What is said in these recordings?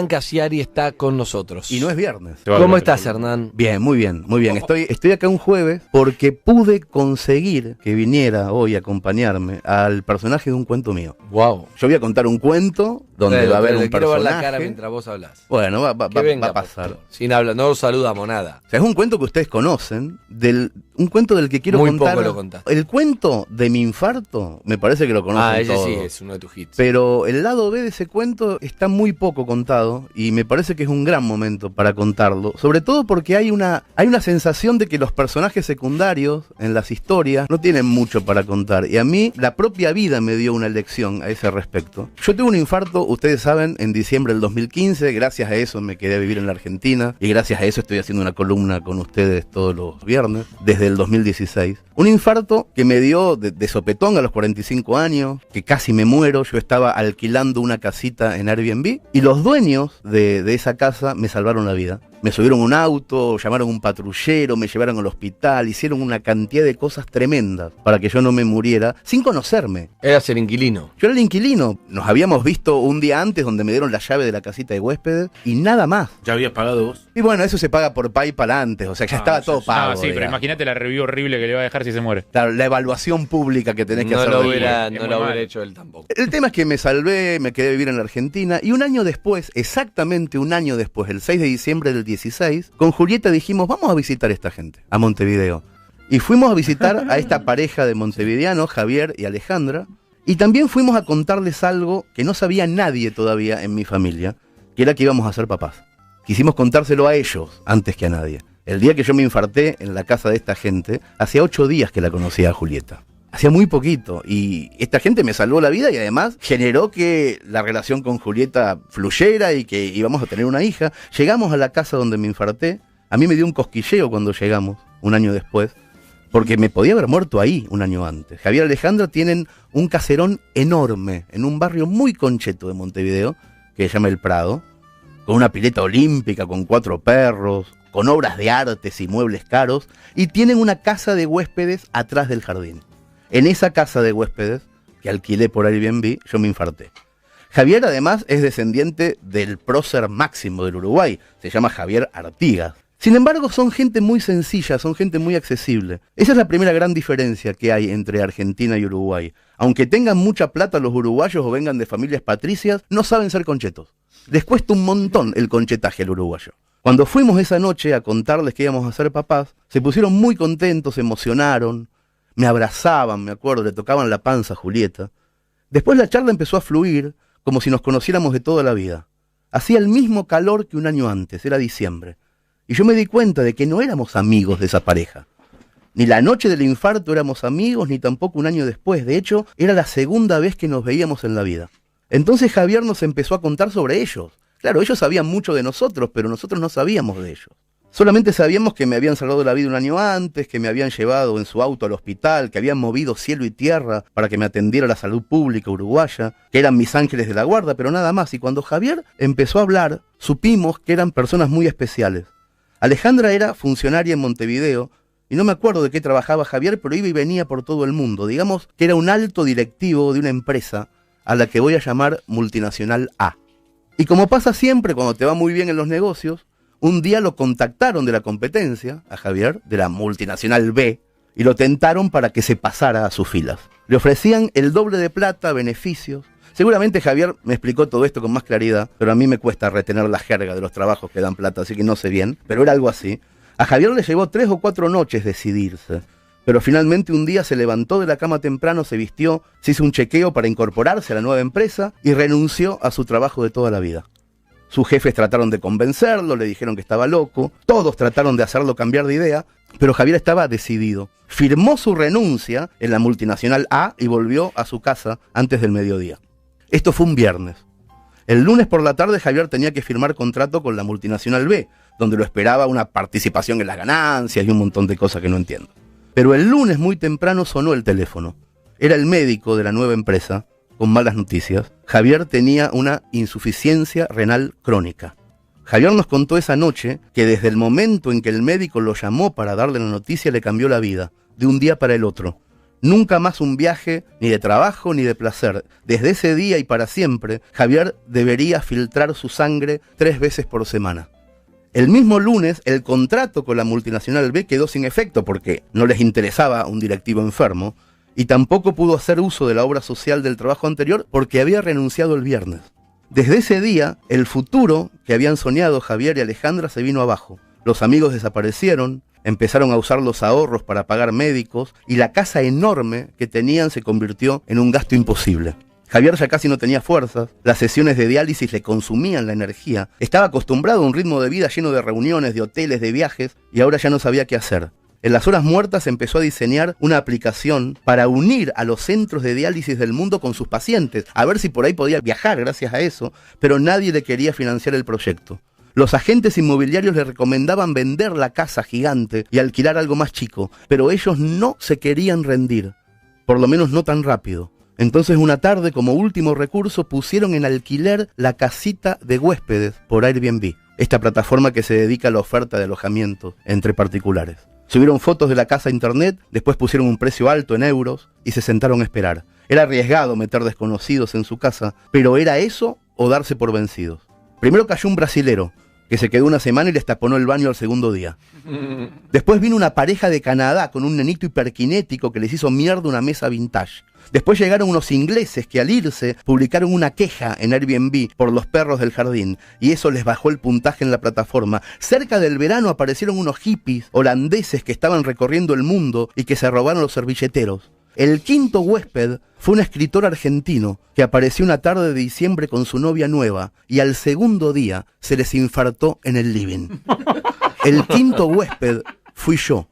Casiari está con nosotros. Y no es viernes. ¿Cómo estás, Hernán? Bien, muy bien, muy bien. Estoy acá un jueves porque pude conseguir que viniera hoy a acompañarme al personaje de un cuento mío. Wow. Yo voy a contar un cuento donde va a haber un personaje. Quiero ver la cara mientras vos hablas. Bueno, va a pasar. Sin hablar, no saludamos nada. O sea, es un cuento que ustedes conocen, un cuento del que quiero muy contar. Muy poco lo contaste. El cuento de mi infarto, me parece que lo conocen todos. Ese sí, es uno de tus hits. Pero el lado B de ese cuento está muy poco contado y me parece que es un gran momento para contarlo, sobre todo porque hay una sensación de que los personajes secundarios en las historias no tienen mucho para contar, y a mí la propia vida me dio una lección a ese respecto. Yo tuve un infarto, ustedes saben, en diciembre del 2015, gracias a eso me quedé a vivir en la Argentina y gracias a eso estoy haciendo una columna con ustedes todos los viernes desde el 2016. Un infarto que me dio de sopetón a los 45 años, que casi me muero. Yo estaba alquilando una casita en Airbnb y los dueños de esa casa me salvaron la vida. Me subieron un auto, llamaron un patrullero, me llevaron al hospital, hicieron una cantidad de cosas tremendas para que yo no me muriera, sin conocerme. Eras el inquilino. Yo era el inquilino. Nos habíamos visto un día antes donde me dieron la llave de la casita de huéspedes y nada más. ¿Ya habías pagado vos? Y bueno, eso se paga por PayPal antes, o sea, ya estaba todo pago. Sí, pero imagínate la review horrible que le va a dejar si se muere. Claro, la evaluación pública que tenés que hacer. No lo hubiera hecho él tampoco. El tema es que me salvé, me quedé a vivir en la Argentina y un año después, exactamente un año después, el 6 de diciembre del 16, con Julieta dijimos, vamos a visitar a esta gente, a Montevideo. Y fuimos a visitar a esta pareja de montevideanos, Javier y Alejandra, y también fuimos a contarles algo que no sabía nadie todavía en mi familia, que era que íbamos a ser papás. Quisimos contárselo a ellos antes que a nadie. El día que yo me infarté en la casa de esta gente, hacía 8 días que la conocía a Julieta. Hacía muy poquito, y esta gente me salvó la vida y además generó que la relación con Julieta fluyera y que íbamos a tener una hija. Llegamos a la casa donde me infarté. A mí me dio un cosquilleo cuando llegamos, un año después, porque me podía haber muerto ahí un año antes. Javier y Alejandra tienen un caserón enorme en un barrio muy concheto de Montevideo, que se llama El Prado, con una pileta olímpica, con 4 perros, con obras de artes y muebles caros, y tienen una casa de huéspedes atrás del jardín. En esa casa de huéspedes, que alquilé por Airbnb, yo me infarté. Javier además es descendiente del prócer máximo del Uruguay, se llama Javier Artigas. Sin embargo, son gente muy sencilla, son gente muy accesible. Esa es la primera gran diferencia que hay entre Argentina y Uruguay. Aunque tengan mucha plata los uruguayos o vengan de familias patricias, no saben ser conchetos. Les cuesta un montón el conchetaje al uruguayo. Cuando fuimos esa noche a contarles que íbamos a ser papás, se pusieron muy contentos, se emocionaron. Me abrazaban, me acuerdo, le tocaban la panza a Julieta. Después la charla empezó a fluir como si nos conociéramos de toda la vida. Hacía el mismo calor que un año antes, era diciembre. Y yo me di cuenta de que no éramos amigos de esa pareja. Ni la noche del infarto éramos amigos, ni tampoco un año después. De hecho, era la segunda vez que nos veíamos en la vida. Entonces Javier nos empezó a contar sobre ellos. Claro, ellos sabían mucho de nosotros, pero nosotros no sabíamos de ellos. Solamente sabíamos que me habían salvado la vida un año antes, que me habían llevado en su auto al hospital, que habían movido cielo y tierra para que me atendiera la salud pública uruguaya, que eran mis ángeles de la guarda, pero nada más. Y cuando Javier empezó a hablar, supimos que eran personas muy especiales. Alejandra era funcionaria en Montevideo, y no me acuerdo de qué trabajaba Javier, pero iba y venía por todo el mundo. Digamos que era un alto directivo de una empresa a la que voy a llamar Multinacional A. Y como pasa siempre cuando te va muy bien en los negocios, un día lo contactaron de la competencia, a Javier, de la Multinacional B, y lo tentaron para que se pasara a sus filas. Le ofrecían el doble de plata, beneficios. Seguramente Javier me explicó todo esto con más claridad, pero a mí me cuesta retener la jerga de los trabajos que dan plata, así que no sé bien, pero era algo así. A Javier le llevó 3 o 4 noches decidirse, pero finalmente un día se levantó de la cama temprano, se vistió, se hizo un chequeo para incorporarse a la nueva empresa y renunció a su trabajo de toda la vida. Sus jefes trataron de convencerlo, le dijeron que estaba loco, todos trataron de hacerlo cambiar de idea, pero Javier estaba decidido. Firmó su renuncia en la Multinacional A y volvió a su casa antes del mediodía. Esto fue un viernes. El lunes por la tarde Javier tenía que firmar contrato con la Multinacional B, donde lo esperaba una participación en las ganancias y un montón de cosas que no entiendo. Pero el lunes muy temprano sonó el teléfono. Era el médico de la nueva empresa, con malas noticias. Javier tenía una insuficiencia renal crónica. Javier nos contó esa noche que desde el momento en que el médico lo llamó para darle la noticia le cambió la vida, de un día para el otro. Nunca más un viaje, ni de trabajo ni de placer. Desde ese día y para siempre, Javier debería filtrar su sangre 3 veces por semana. El mismo lunes, el contrato con la multinacional B quedó sin efecto porque no les interesaba un directivo enfermo y tampoco pudo hacer uso de la obra social del trabajo anterior porque había renunciado el viernes. Desde ese día, el futuro que habían soñado Javier y Alejandra se vino abajo. Los amigos desaparecieron, empezaron a usar los ahorros para pagar médicos y la casa enorme que tenían se convirtió en un gasto imposible. Javier ya casi no tenía fuerzas, las sesiones de diálisis le consumían la energía, estaba acostumbrado a un ritmo de vida lleno de reuniones, de hoteles, de viajes y ahora ya no sabía qué hacer. En las horas muertas empezó a diseñar una aplicación para unir a los centros de diálisis del mundo con sus pacientes, a ver si por ahí podía viajar gracias a eso, pero nadie le quería financiar el proyecto. Los agentes inmobiliarios le recomendaban vender la casa gigante y alquilar algo más chico, pero ellos no se querían rendir, por lo menos no tan rápido. Entonces una tarde, como último recurso, pusieron en alquiler la casita de huéspedes por Airbnb, esta plataforma que se dedica a la oferta de alojamiento entre particulares. Subieron fotos de la casa a internet, después pusieron un precio alto en euros y se sentaron a esperar. Era arriesgado meter desconocidos en su casa, pero ¿era eso o darse por vencidos? Primero cayó un brasilero, que se quedó una semana y les taponó el baño al segundo día. Después vino una pareja de Canadá con un nenito hiperkinético que les hizo mierda una mesa vintage. Después llegaron unos ingleses que al irse publicaron una queja en Airbnb por los perros del jardín y eso les bajó el puntaje en la plataforma. Cerca del verano aparecieron unos hippies holandeses que estaban recorriendo el mundo y que se robaron los servilleteros. El quinto huésped fue un escritor argentino que apareció una tarde de diciembre con su novia nueva y al segundo día se les infartó en el living. El quinto huésped fui yo.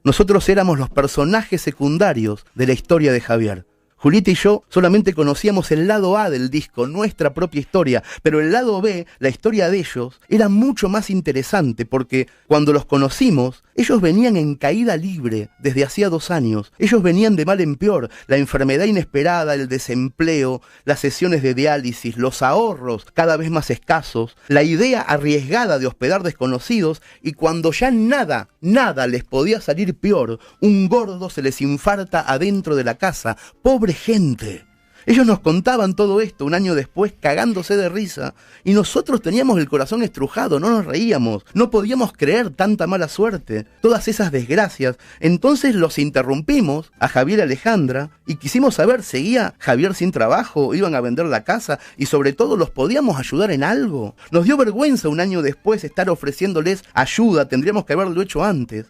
Nosotros éramos los personajes secundarios de la historia de Javier. Julieta y yo solamente conocíamos el lado A del disco, nuestra propia historia, pero el lado B, la historia de ellos, era mucho más interesante porque cuando los conocimos, ellos venían en caída libre desde hacía 2 años. Ellos venían de mal en peor, la enfermedad inesperada, el desempleo, las sesiones de diálisis, los ahorros cada vez más escasos, la idea arriesgada de hospedar desconocidos y cuando ya nada les podía salir peor, un gordo se les infarta adentro de la casa. ¡Pobre gente! Ellos nos contaban todo esto un año después cagándose de risa y nosotros teníamos el corazón estrujado, no nos reíamos, no podíamos creer tanta mala suerte, todas esas desgracias. Entonces los interrumpimos a Javier y Alejandra y quisimos saber, ¿seguía Javier sin trabajo? ¿Iban a vender la casa? Y sobre todo, ¿los podíamos ayudar en algo? Nos dio vergüenza un año después estar ofreciéndoles ayuda, tendríamos que haberlo hecho antes.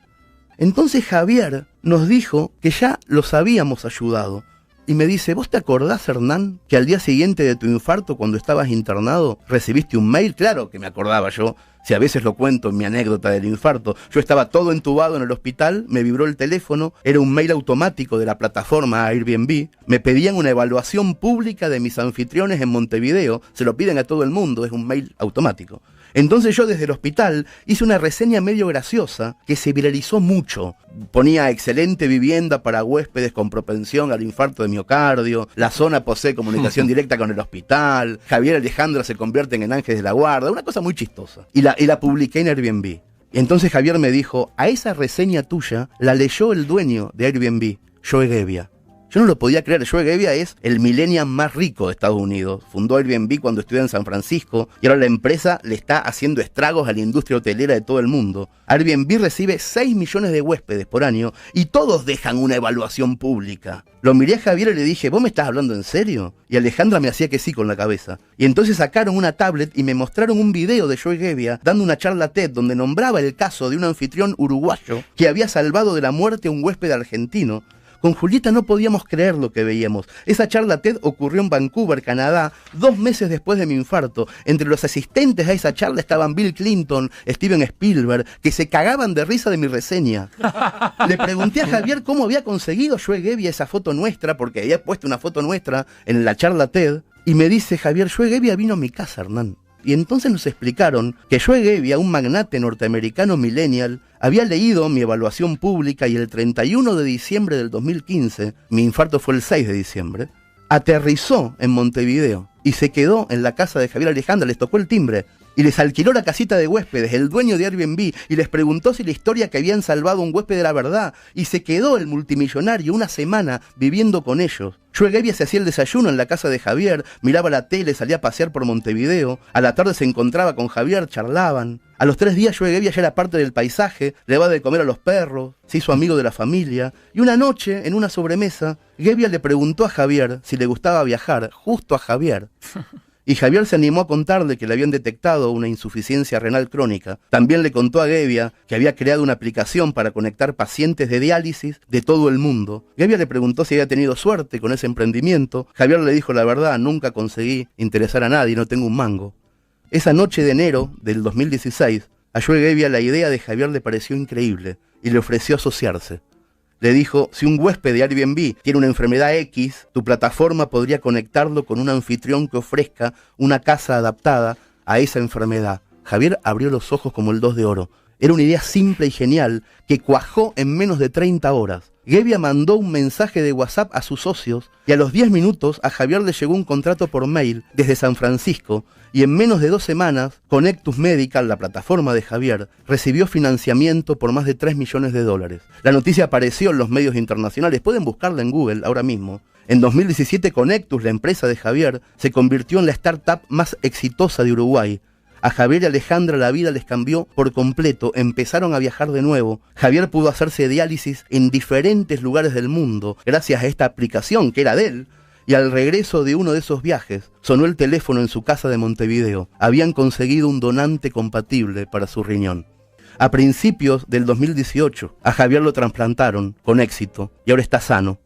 Entonces Javier nos dijo que ya los habíamos ayudado. Y me dice, ¿vos te acordás, Hernán, que al día siguiente de tu infarto, cuando estabas internado, recibiste un mail? Claro que me acordaba yo, si a veces lo cuento en mi anécdota del infarto. Yo estaba todo entubado en el hospital, me vibró el teléfono, era un mail automático de la plataforma Airbnb, me pedían una evaluación pública de mis anfitriones en Montevideo, se lo piden a todo el mundo, es un mail automático. Entonces yo desde el hospital hice una reseña medio graciosa que se viralizó mucho. Ponía excelente vivienda para huéspedes con propensión al infarto de miocardio, la zona posee comunicación directa con el hospital, Javier y Alejandra se convierten en ángeles de la guarda, una cosa muy chistosa. Y la publiqué en Airbnb. Y entonces Javier me dijo, a esa reseña tuya la leyó el dueño de Airbnb, Joe Gebbia. Yo no lo podía creer. Joe Gebbia es el millennial más rico de Estados Unidos. Fundó Airbnb cuando estudió en San Francisco y ahora la empresa le está haciendo estragos a la industria hotelera de todo el mundo. Airbnb recibe 6 millones de huéspedes por año y todos dejan una evaluación pública. Lo miré a Javier y le dije, ¿vos me estás hablando en serio? Y Alejandra me hacía que sí con la cabeza. Y entonces sacaron una tablet y me mostraron un video de Joe Gebbia dando una charla TED donde nombraba el caso de un anfitrión uruguayo que había salvado de la muerte a un huésped argentino. Con Julieta no podíamos creer lo que veíamos. Esa charla TED ocurrió en Vancouver, Canadá, 2 meses después de mi infarto. Entre los asistentes a esa charla estaban Bill Clinton, Steven Spielberg, que se cagaban de risa de mi reseña. Le pregunté a Javier cómo había conseguido Joe Gebbia esa foto nuestra, porque había puesto una foto nuestra en la charla TED, y me dice Javier, Joe Gebbia vino a mi casa, Hernán. Y entonces nos explicaron que Joe Gebbia, un magnate norteamericano millennial, había leído mi evaluación pública y el 31 de diciembre del 2015, mi infarto fue el 6 de diciembre, aterrizó en Montevideo y se quedó en la casa de Javier y Alejandra, les tocó el timbre. y les alquiló la casita de huéspedes, el dueño de Airbnb, y les preguntó si la historia que habían salvado a un huésped era verdad, y se quedó el multimillonario una semana viviendo con ellos. Joe Gebbia se hacía el desayuno en la casa de Javier, miraba la tele, salía a pasear por Montevideo, a la tarde se encontraba con Javier, charlaban. A los 3 días Joe Gebbia ya era parte del paisaje, le daba de comer a los perros, se hizo amigo de la familia, y una noche, en una sobremesa, Gebbia le preguntó a Javier si le gustaba viajar, justo a Javier. Y Javier se animó a contarle que le habían detectado una insuficiencia renal crónica. También le contó a Gebbia que había creado una aplicación para conectar pacientes de diálisis de todo el mundo. Gebbia le preguntó si había tenido suerte con ese emprendimiento. Javier le dijo la verdad, nunca conseguí interesar a nadie, no tengo un mango. Esa noche de enero del 2016, a Joe Gebbia la idea de Javier le pareció increíble y le ofreció asociarse. Le dijo, si un huésped de Airbnb tiene una enfermedad X, tu plataforma podría conectarlo con un anfitrión que ofrezca una casa adaptada a esa enfermedad. Javier abrió los ojos como el 2 de oro. Era una idea simple y genial que cuajó en menos de 30 horas. Gebbia mandó un mensaje de WhatsApp a sus socios y a los 10 minutos a Javier le llegó un contrato por mail desde San Francisco y en menos de 2 semanas Connectus Medical, la plataforma de Javier, recibió financiamiento por más de $3 millones. La noticia apareció en los medios internacionales, pueden buscarla en Google ahora mismo. En 2017 Connectus, la empresa de Javier, se convirtió en la startup más exitosa de Uruguay. A Javier y Alejandra la vida les cambió por completo, empezaron a viajar de nuevo. Javier pudo hacerse diálisis en diferentes lugares del mundo gracias a esta aplicación que era de él. Y al regreso de uno de esos viajes, sonó el teléfono en su casa de Montevideo. Habían conseguido un donante compatible para su riñón. A principios del 2018, a Javier lo trasplantaron con éxito y ahora está sano.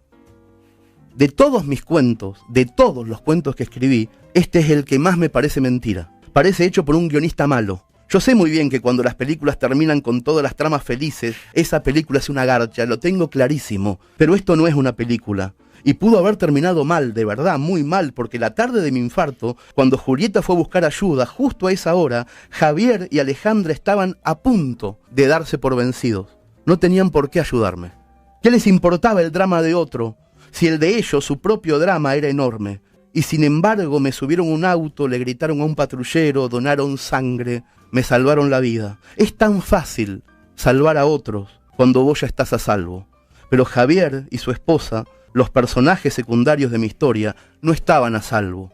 De todos mis cuentos, de todos los cuentos que escribí, este es el que más me parece mentira. Parece hecho por un guionista malo. Yo sé muy bien que cuando las películas terminan con todas las tramas felices, esa película es una garcha, lo tengo clarísimo. Pero esto no es una película. Y pudo haber terminado mal, de verdad, muy mal, porque la tarde de mi infarto, cuando Julieta fue a buscar ayuda, justo a esa hora, Javier y Alejandra estaban a punto de darse por vencidos. No tenían por qué ayudarme. ¿Qué les importaba el drama de otro, si el de ellos, su propio drama, era enorme? Y sin embargo me subieron a un auto, le gritaron a un patrullero, donaron sangre, me salvaron la vida. Es tan fácil salvar a otros cuando vos ya estás a salvo. Pero Javier y su esposa, los personajes secundarios de mi historia, no estaban a salvo.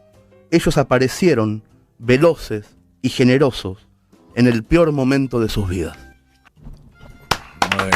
Ellos aparecieron veloces y generosos en el peor momento de sus vidas. Muy bien.